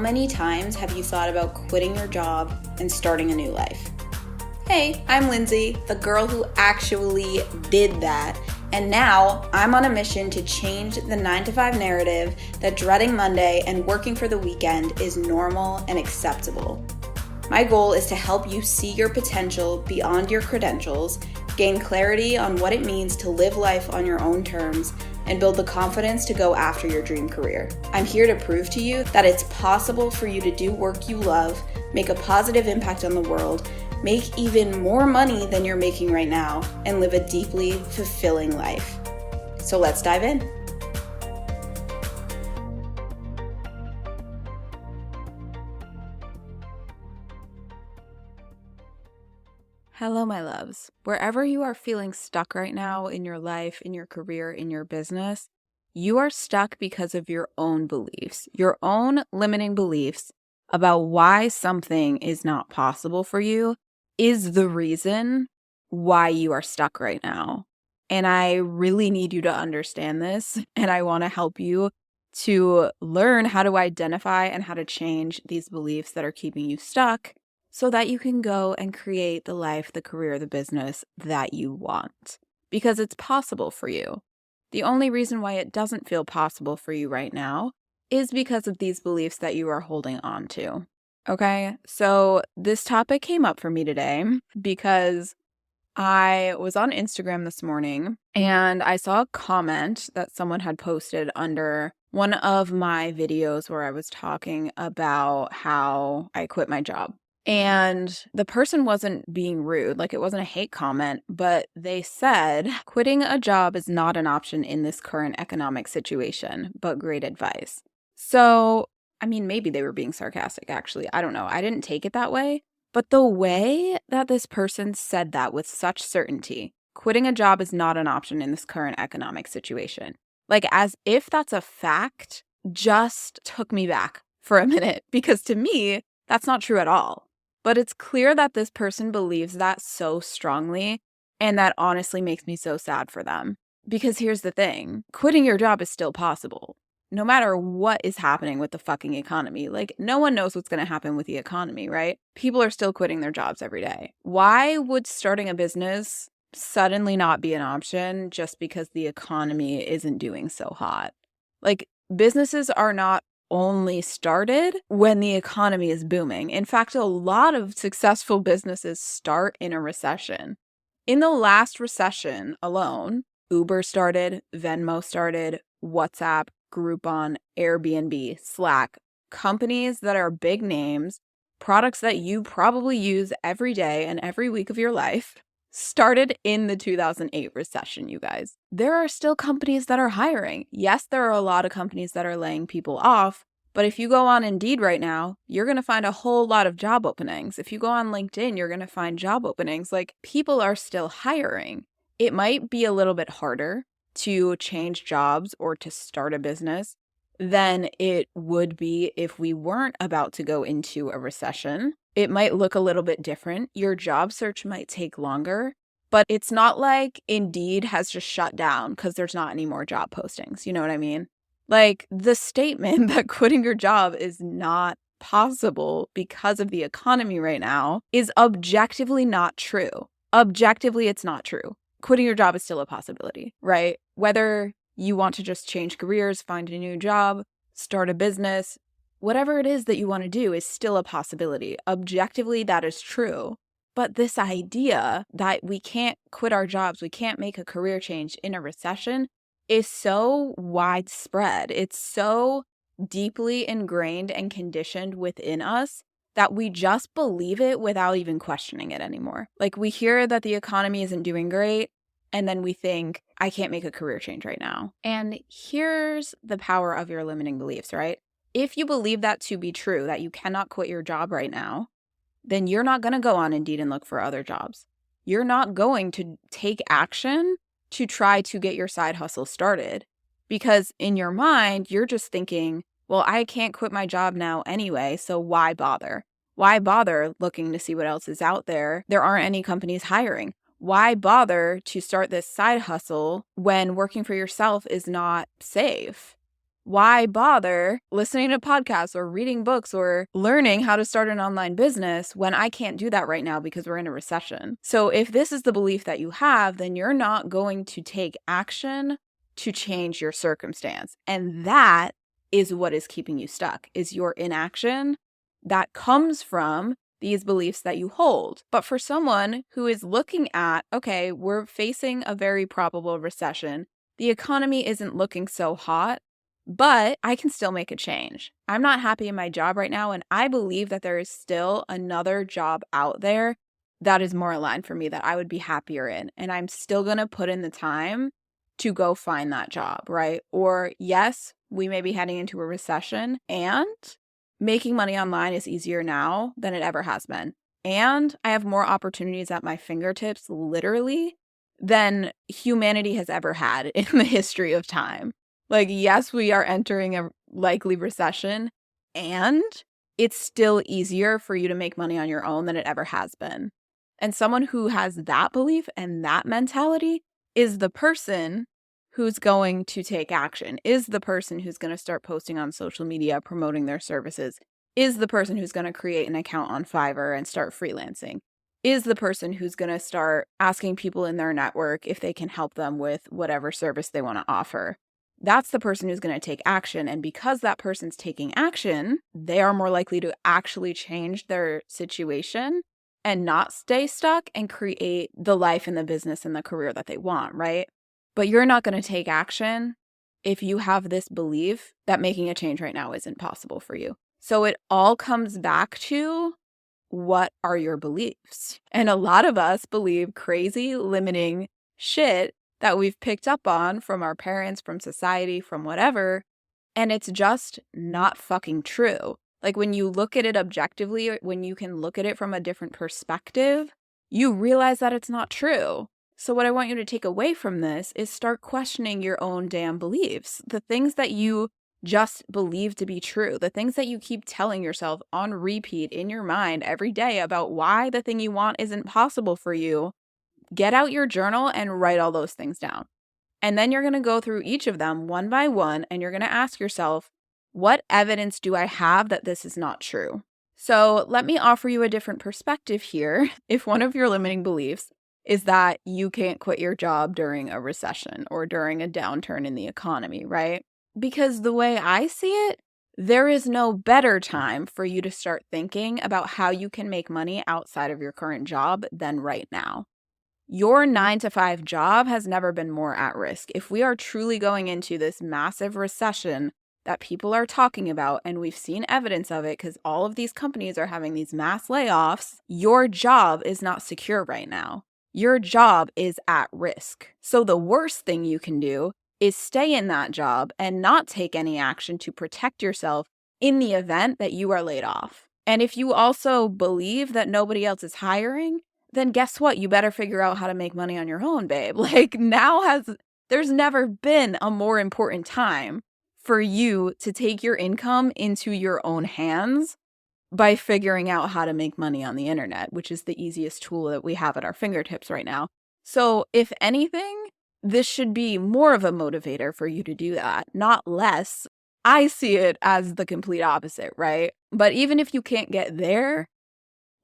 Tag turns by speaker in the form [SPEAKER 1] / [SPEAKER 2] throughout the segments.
[SPEAKER 1] many times have you thought about quitting your job and starting a new life? Hey, I'm Lindsay, the girl who actually did that, and now I'm on a mission to change the 9-to-5 narrative that dreading Monday and working for the weekend is normal and acceptable. My goal is to help you see your potential beyond your credentials, gain clarity on what it means to live life on your own terms, and build the confidence to go after your dream career. I'm here to prove to you that it's possible for you to do work you love, make a positive impact on the world, make even more money than you're making right now, and live a deeply fulfilling life. So let's dive in. Hello, my loves. Wherever you are feeling stuck right now in your life, in your career, in your business, you are stuck because of your own beliefs, your own limiting beliefs about why something is not possible for you is the reason why you are stuck right now. And I really need you to understand this, and I want to help you to learn how to identify and how to change these beliefs that are keeping you stuck, so that you can go and create the life, the career, the business that you want. Because it's possible for you. The only reason why it doesn't feel possible for you right now is because of these beliefs that you are holding on to. Okay, so this topic came up for me today because I was on Instagram this morning and I saw a comment that someone had posted under one of my videos where I was talking about how I quit my job. And the person wasn't being rude, like it wasn't a hate comment, but they said, quitting a job is not an option in this current economic situation, but great advice. So, I mean, maybe they were being sarcastic, actually. I don't know. I didn't take it that way. But the way that this person said that with such certainty, quitting a job is not an option in this current economic situation, like as if that's a fact, just took me back for a minute, because to me, that's not true at all. But it's clear that this person believes that so strongly, and that honestly makes me so sad for them. Because here's the thing, quitting your job is still possible. No matter what is happening with the fucking economy, like no one knows what's going to happen with the economy, right? People are still quitting their jobs every day. Why would starting a business suddenly not be an option just because the economy isn't doing so hot? Like businesses are not only started when the economy is booming. In fact, a lot of successful businesses start in a recession. In the last recession alone, Uber started, Venmo started, WhatsApp, Groupon, Airbnb, Slack, companies that are big names, products that you probably use every day and every week of your life, started in the 2008 recession, you guys. There are still companies that are hiring. Yes, there are a lot of companies that are laying people off, but if you go on Indeed right now, you're going to find a whole lot of job openings. If you go on LinkedIn, you're going to find job openings. Like people are still hiring. It might be a little bit harder to change jobs or to start a business than it would be if we weren't about to go into a recession. It might look a little bit different. Your job search might take longer, but it's not like Indeed has just shut down because there's not any more job postings. You know what I mean? Like the statement that quitting your job is not possible because of the economy right now is objectively not true. Objectively, it's not true. Quitting your job is still a possibility, right? Whether you want to just change careers, find a new job, start a business, whatever it is that you want to do is still a possibility. Objectively, that is true. But this idea that we can't quit our jobs, we can't make a career change in a recession is so widespread. It's so deeply ingrained and conditioned within us that we just believe it without even questioning it anymore. Like we hear that the economy isn't doing great, and then we think, I can't make a career change right now. And here's the power of your limiting beliefs, right? If you believe that to be true, that you cannot quit your job right now, then you're not going to go on Indeed and look for other jobs. You're not going to take action to try to get your side hustle started, because in your mind, you're just thinking, well, I can't quit my job now anyway, so why bother? Why bother looking to see what else is out there? There aren't any companies hiring. Why bother to start this side hustle when working for yourself is not safe? why bother listening to podcasts or reading books or learning how to start an online business when I can't do that right now because we're in a recession? So if this is the belief that you have, then you're not going to take action to change your circumstance. And that is what is keeping you stuck, is your inaction that comes from these beliefs that you hold. But for someone who is looking at, okay, we're facing a very probable recession, the economy isn't looking so hot, but I can still make a change. I'm not happy in my job right now, and I believe that there is still another job out there that is more aligned for me, that I would be happier in. And I'm still going to put in the time to go find that job, right? Or yes, we may be heading into a recession, and making money online is easier now than it ever has been. And I have more opportunities at my fingertips, literally, than humanity has ever had in the history of time. Like, yes, we are entering a likely recession, and it's still easier for you to make money on your own than it ever has been. And someone who has that belief and that mentality is the person who's going to take action, is the person who's going to start posting on social media, promoting their services, is the person who's going to create an account on Fiverr and start freelancing, is the person who's going to start asking people in their network if they can help them with whatever service they want to offer. That's the person who's going to take action. And because that person's taking action, they are more likely to actually change their situation and not stay stuck and create the life and the business and the career that they want, right? But you're not going to take action if you have this belief that making a change right now isn't possible for you. So it all comes back to, what are your beliefs? And a lot of us believe crazy, limiting shit that we've picked up on from our parents, from society, from whatever, and it's just not fucking true. Like, when you look at it objectively, when you can look at it from a different perspective, you realize that it's not true. So what I want you to take away from this is start questioning your own damn beliefs. The things that you just believe to be true, the things that you keep telling yourself on repeat in your mind every day about why the thing you want isn't possible for you. Get out your journal and write all those things down. And then you're going to go through each of them one by one, and you're going to ask yourself, what evidence do I have that this is not true? So let me offer you a different perspective here. If one of your limiting beliefs is that you can't quit your job during a recession or during a downturn in the economy, right? Because the way I see it, there is no better time for you to start thinking about how you can make money outside of your current job than right now. Your 9-to-5 job has never been more at risk. If we are truly going into this massive recession that people are talking about, and we've seen evidence of it because all of these companies are having these mass layoffs, your job is not secure right now. Your job is at risk. So the worst thing you can do is stay in that job and not take any action to protect yourself in the event that you are laid off. And if you also believe that nobody else is hiring, then guess what? You better figure out how to make money on your own, babe. Like, there's never been a more important time for you to take your income into your own hands by figuring out how to make money on the internet, which is the easiest tool that we have at our fingertips right now. So if anything, this should be more of a motivator for you to do that, not less. I see it as the complete opposite, right? But even if you can't get there,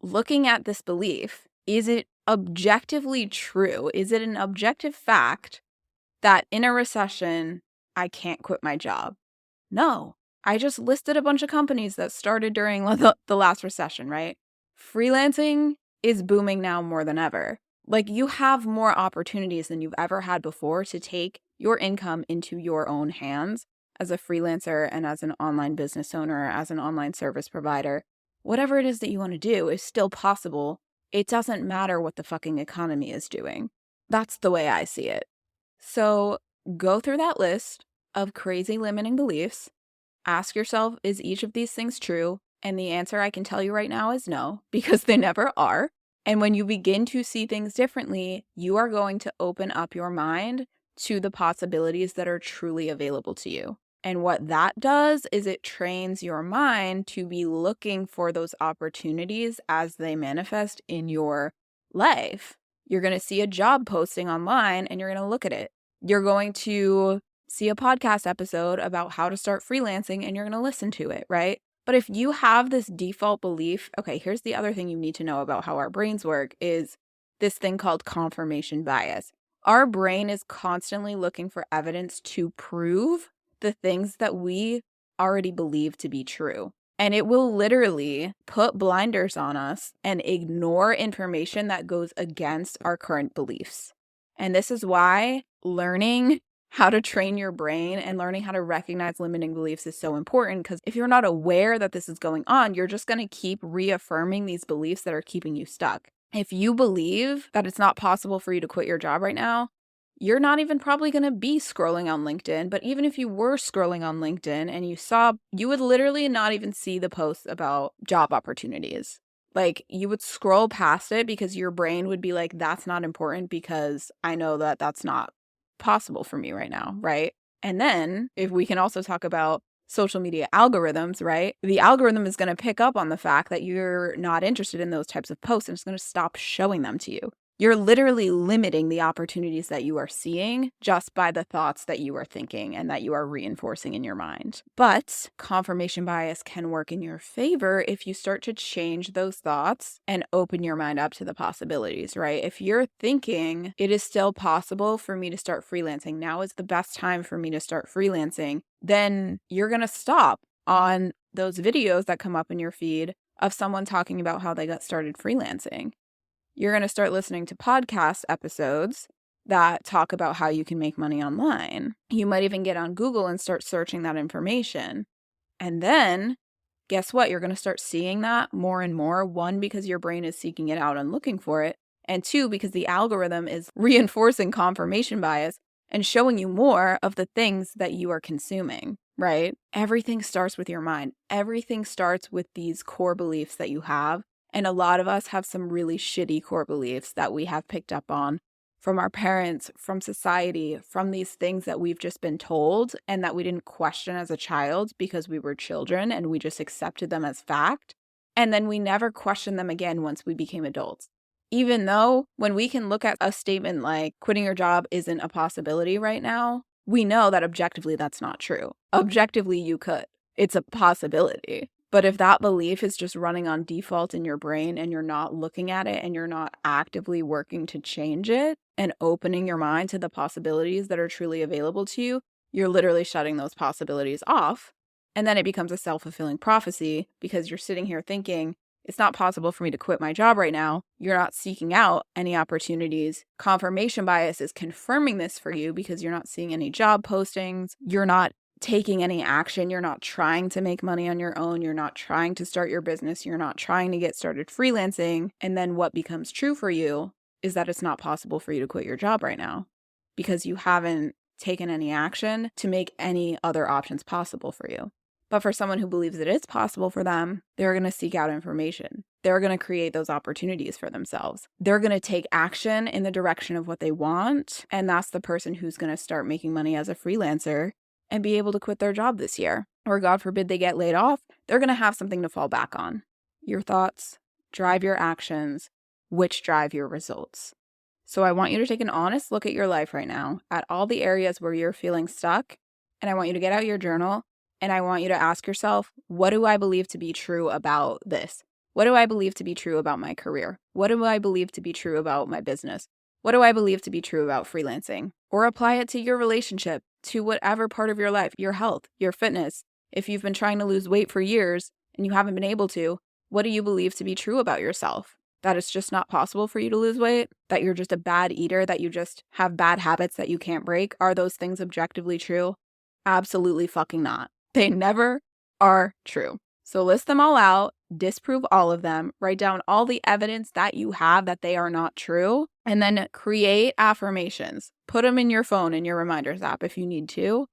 [SPEAKER 1] looking at this belief, is it objectively true? Is it an objective fact that in a recession, I can't quit my job? No. I just listed a bunch of companies that started during the last recession, right? Freelancing is booming now more than ever. Like, you have more opportunities than you've ever had before to take your income into your own hands as a freelancer and as an online business owner, as an online service provider. Whatever it is that you want to do is still possible. It doesn't matter what the fucking economy is doing. That's the way I see it. So go through that list of crazy limiting beliefs. Ask yourself, is each of these things true? And the answer I can tell you right now is no, because they never are. And when you begin to see things differently, you are going to open up your mind to the possibilities that are truly available to you. And what that does is it trains your mind to be looking for those opportunities as they manifest in your life. You're going to see a job posting online and you're going to look at it. You're going to see a podcast episode about how to start freelancing and you're going to listen to it, right? But if you have this default belief, okay, here's the other thing you need to know about how our brains work is this thing called confirmation bias. Our brain is constantly looking for evidence to prove the things that we already believe to be true. And it will literally put blinders on us and ignore information that goes against our current beliefs. And this is why learning how to train your brain and learning how to recognize limiting beliefs is so important, because if you're not aware that this is going on, you're just going to keep reaffirming these beliefs that are keeping you stuck. If you believe that it's not possible for you to quit your job right now, you're not even probably going to be scrolling on LinkedIn. But even if you were scrolling on LinkedIn and you would literally not even see the posts about job opportunities. Like, you would scroll past it because your brain would be like, that's not important because I know that that's not possible for me right now, right? And then if we can also talk about social media algorithms, right? The algorithm is going to pick up on the fact that you're not interested in those types of posts and it's going to stop showing them to you. You're literally limiting the opportunities that you are seeing just by the thoughts that you are thinking and that you are reinforcing in your mind. But confirmation bias can work in your favor if you start to change those thoughts and open your mind up to the possibilities, right? If you're thinking it is still possible for me to start freelancing, now is the best time for me to start freelancing, then you're going to stop on those videos that come up in your feed of someone talking about how they got started freelancing. You're going to start listening to podcast episodes that talk about how you can make money online. You might even get on Google and start searching that information. And then, guess what? You're going to start seeing that more and more. One, because your brain is seeking it out and looking for it. And two, because the algorithm is reinforcing confirmation bias and showing you more of the things that you are consuming, right? Everything starts with your mind. Everything starts with these core beliefs that you have. And a lot of us have some really shitty core beliefs that we have picked up on from our parents, from society, from these things that we've just been told and that we didn't question as a child because we were children and we just accepted them as fact. And then we never questioned them again once we became adults. Even though when we can look at a statement like quitting your job isn't a possibility right now, we know that objectively that's not true. Objectively, you could. It's a possibility. But if that belief is just running on default in your brain and you're not looking at it and you're not actively working to change it and opening your mind to the possibilities that are truly available to you, you're literally shutting those possibilities off. And then it becomes a self-fulfilling prophecy because you're sitting here thinking, it's not possible for me to quit my job right now. You're not seeking out any opportunities. Confirmation bias is confirming this for you because you're not seeing any job postings. You're not taking any action. You're not trying to make money on your own. You're not trying to start your business. You're not trying to get started freelancing. And then what becomes true for you is that it's not possible for you to quit your job right now because you haven't taken any action to make any other options possible for you. But for someone who believes it is possible for them, they're going to seek out information. They're going to create those opportunities for themselves. They're going to take action in the direction of what they want. And that's the person who's going to start making money as a freelancer and be able to quit their job this year. Or God forbid they get laid off, they're going to have something to fall back on. Your thoughts drive your actions, which drive your results. So I want you to take an honest look at your life right now, at all the areas where you're feeling stuck, and I want you to get out your journal, and I want you to ask yourself, what do I believe to be true about this? What do I believe to be true about my career? What do I believe to be true about my business? What do I believe to be true about freelancing? Or apply it to your relationship, to whatever part of your life, your health, your fitness. If you've been trying to lose weight for years and you haven't been able to, what do you believe to be true about yourself? That it's just not possible for you to lose weight? That you're just a bad eater? That you just have bad habits that you can't break? Are those things objectively true? Absolutely fucking not. They never are true. So list them all out, disprove all of them, write down all the evidence that you have that they are not true, and then create affirmations. Put them in your phone in your reminders app if you need to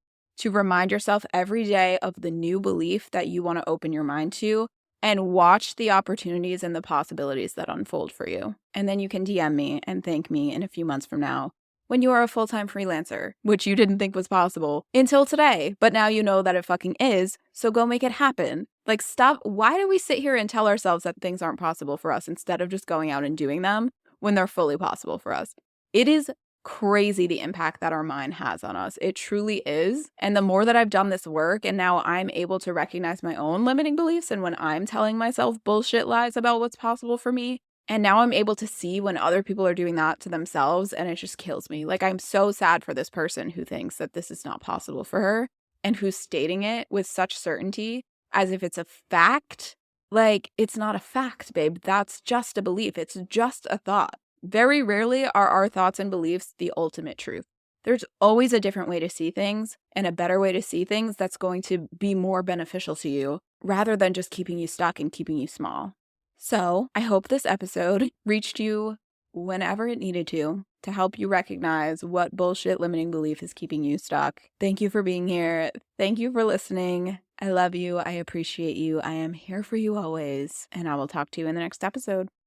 [SPEAKER 1] remind yourself every day of the new belief that you want to open your mind to, and watch the opportunities and the possibilities that unfold for you. And then you can DM me and thank me in a few months from now when you are a full-time freelancer, which you didn't think was possible until today, but now you know that it fucking is, so go make it happen. Like, stop. Why do we sit here and tell ourselves that things aren't possible for us instead of just going out and doing them when they're fully possible for us? It is crazy the impact that our mind has on us. It truly is. And the more that I've done this work and now I'm able to recognize my own limiting beliefs and when I'm telling myself bullshit lies about what's possible for me, and now I'm able to see when other people are doing that to themselves, and it just kills me. Like, I'm so sad for this person who thinks that this is not possible for her and who's stating it with such certainty as if it's a fact. Like, it's not a fact, babe. That's just a belief. It's just a thought. Very rarely are our thoughts and beliefs the ultimate truth. There's always a different way to see things and a better way to see things that's going to be more beneficial to you rather than just keeping you stuck and keeping you small. So I hope this episode reached you whenever it needed to help you recognize what bullshit limiting belief is keeping you stuck. Thank you for being here. Thank you for listening. I love you. I appreciate you. I am here for you always. And I will talk to you in the next episode.